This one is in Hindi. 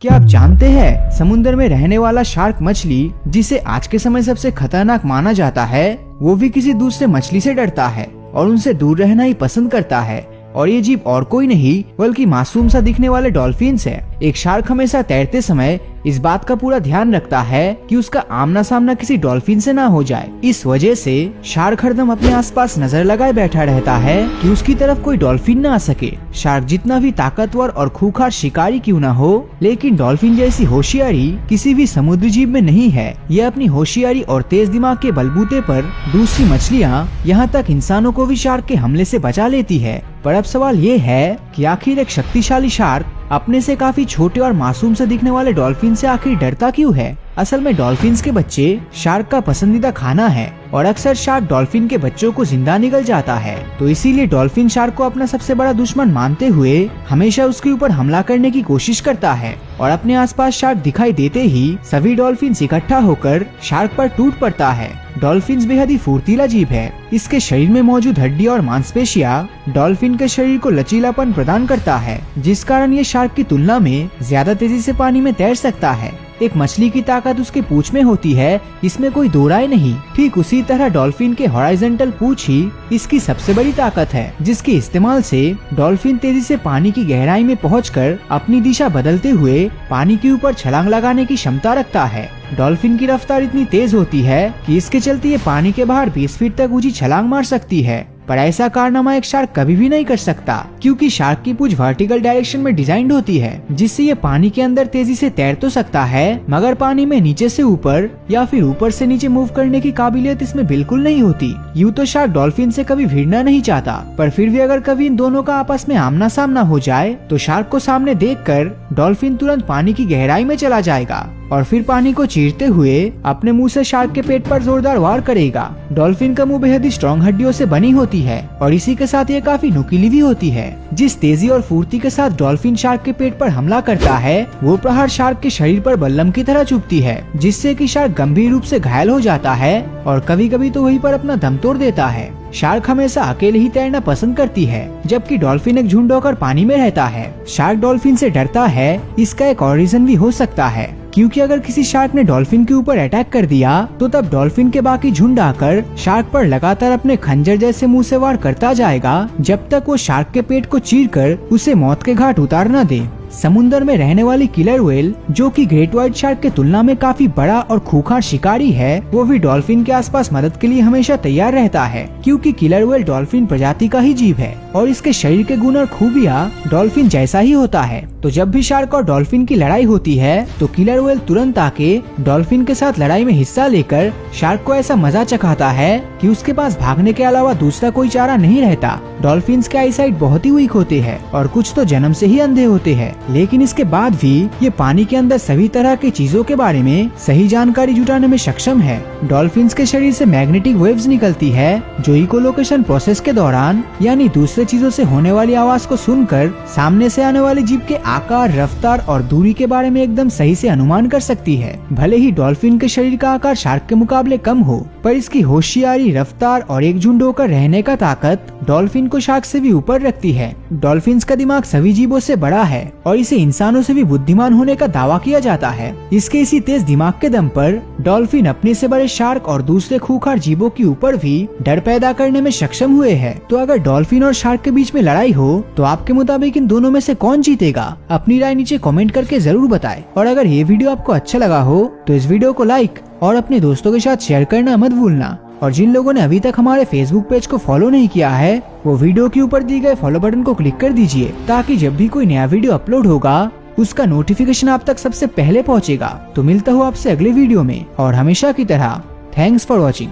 क्या आप जानते हैं समुद्र में रहने वाला शार्क मछली, जिसे आज के समय सबसे खतरनाक माना जाता है, वो भी किसी दूसरे मछली से डरता है और उनसे दूर रहना ही पसंद करता है। और ये जीव और कोई नहीं बल्कि मासूम सा दिखने वाले डॉल्फिन्स है। एक शार्क हमेशा तैरते समय इस बात का पूरा ध्यान रखता है कि उसका आमना सामना किसी डॉल्फिन से ना हो जाए। इस वजह से शार्क हरदम अपने आसपास नजर लगाए बैठा रहता है कि उसकी तरफ कोई डॉल्फिन ना आ सके। शार्क जितना भी ताकतवर और खूंखार शिकारी क्यों ना हो, लेकिन डॉल्फिन जैसी होशियारी किसी भी समुद्री जीव में नहीं है। यह अपनी होशियारी और तेज दिमाग के बलबूते पर दूसरी मछलियाँ, यहाँ तक इंसानों को भी शार्क के हमले से बचा लेती है। पर अब सवाल ये है कि आखिर एक शक्तिशाली शार्क अपने से काफी छोटे और मासूम से दिखने वाले डॉल्फिन से आखिर डरता क्यों है? असल में डॉल्फिन्स के बच्चे शार्क का पसंदीदा खाना है और अक्सर शार्क डॉल्फिन के बच्चों को जिंदा निगल जाता है। तो इसीलिए डॉल्फिन शार्क को अपना सबसे बड़ा दुश्मन मानते हुए हमेशा उसके ऊपर हमला करने की कोशिश करता है और अपने आसपास शार्क दिखाई देते ही सभी डॉल्फिन्स इकट्ठा होकर शार्क पर टूट पड़ता है। डॉल्फिन्स बेहद ही फुर्तीला जीव है। इसके शरीर में मौजूद हड्डी और मांसपेशियां डॉल्फिन के शरीर को लचीलापन प्रदान करता है, जिस कारण ये शार्क की तुलना में ज्यादा तेजी से पानी में तैर सकता है। एक मछली की ताकत उसके पूंछ में होती है, इसमें कोई दो राय नहीं। ठीक उसी तरह डॉल्फिन के हॉराइजॉन्टल पूंछ ही इसकी सबसे बड़ी ताकत है, जिसके इस्तेमाल से डॉल्फिन तेजी से पानी की गहराई में पहुंचकर अपनी दिशा बदलते हुए पानी के ऊपर छलांग लगाने की क्षमता रखता है। डॉल्फिन की रफ्तार इतनी तेज होती है कि इसके चलते ये पानी के बाहर 20 फीट तक ऊंची छलांग मार सकती है। पर ऐसा कारनामा एक शार्क कभी भी नहीं कर सकता, क्योंकि शार्क की पूंछ वर्टिकल डायरेक्शन में डिजाइन होती है, जिससे ये पानी के अंदर तेजी से तैर तो सकता है, मगर पानी में नीचे से ऊपर या फिर ऊपर से नीचे मूव करने की काबिलियत इसमें बिल्कुल नहीं होती। यूँ तो शार्क डॉल्फिन से कभी भिड़ना नहीं चाहता, पर फिर भी अगर कभी इन दोनों का आपस में आमना सामना हो जाए तो शार्क को सामने देखकर डॉल्फिन तुरंत पानी की गहराई में चला जाएगा और फिर पानी को चीरते हुए अपने मुंह से शार्क के पेट पर जोरदार वार करेगा। डॉल्फिन का मुंह बेहद ही स्ट्रॉन्ग हड्डियों से बनी होती है और इसी के साथ ये काफी नुकीली भी होती है। जिस तेजी और फुर्ती के साथ डॉल्फिन शार्क के पेट पर हमला करता है, वो प्रहार शार्क के शरीर पर बल्लम की तरह चुभती है, जिससे कि शार्क गंभीर रूप से घायल हो जाता है और कभी कभी तो वहीं पर अपना दम तोड़ देता है। शार्क हमेशा अकेले ही तैरना पसंद करती है, जबकि डॉल्फिन एक झुंड होकर पानी में रहता है। शार्क डॉल्फिन से डरता है, इसका एक और रीजन भी हो सकता है, क्योंकि अगर किसी शार्क ने डॉल्फिन के ऊपर अटैक कर दिया तो तब डॉल्फिन के बाकी झुंड आकर शार्क पर लगातार अपने खंजर जैसे मुंह से वार करता जाएगा, जब तक वो शार्क के पेट को चीरकर उसे मौत के घाट उतार न दे। समुद्र में रहने वाली किलर व्हेल, जो कि ग्रेट व्हाइट शार्क के तुलना में काफी बड़ा और खूंखार शिकारी है, वो भी डॉल्फिन के आसपास मदद के लिए हमेशा तैयार रहता है, क्योंकि किलर व्हेल डॉल्फिन प्रजाति का ही जीव है और इसके शरीर के गुण और खूबियाँ डॉल्फिन जैसा ही होता है। तो जब भी शार्क और डॉल्फिन की लड़ाई होती है तो किलर व्हेल तुरंत आके डॉल्फिन के साथ लड़ाई में हिस्सा लेकर शार्क को ऐसा मजा चखाता है कि उसके पास भागने के अलावा दूसरा कोई चारा नहीं रहता। डॉल्फिन्स के आईसाइट बहुत ही वीक होते हैं और कुछ तो जन्म से ही अंधे होते हैं, लेकिन इसके बाद भी ये पानी के अंदर सभी तरह की चीजों के बारे में सही जानकारी जुटाने में सक्षम है। डॉल्फिन्स के शरीर से मैग्नेटिक वेव्स निकलती है, जो इकोलोकेशन प्रोसेस के दौरान यानी दूसरे चीजों से होने वाली आवाज को सुनकर सामने से आने वाले जीव के आकार, रफ्तार और दूरी के बारे में एकदम सही से अनुमान कर सकती है। भले ही डॉल्फिन के शरीर का आकार शार्क के मुकाबले कम हो, पर इसकी होशियारी, रफ्तार और एकजुट होकर रहने का ताकत डॉल्फिन को शार्क से भी ऊपर रखती है। डॉल्फिन्स का दिमाग सभी जीवों से बड़ा है और इसे इंसानों से भी बुद्धिमान होने का दावा किया जाता है। इसके इसी तेज दिमाग के दम पर डॉल्फिन अपने से बड़े शार्क और दूसरे खूंखार जीवों के ऊपर भी डर पैदा करने में सक्षम हुए हैं। तो अगर डॉल्फिन और शार्क के बीच में लड़ाई हो तो आपके मुताबिक इन दोनों में से कौन जीतेगा? अपनी राय नीचे कमेंट करके जरूर बताएं। और अगर ये वीडियो आपको अच्छा लगा हो तो इस वीडियो को लाइक और अपने दोस्तों के साथ शेयर करना मत भूलना। और जिन लोगों ने अभी तक हमारे फेसबुक पेज को फॉलो नहीं किया है, वो वीडियो के ऊपर दिए गए फॉलो बटन को क्लिक कर दीजिए, ताकि जब भी कोई नया वीडियो अपलोड होगा उसका नोटिफिकेशन आप तक सबसे पहले पहुंचेगा। तो मिलता हूँ आपसे अगले वीडियो में और हमेशा की तरह थैंक्स फॉर वॉचिंग।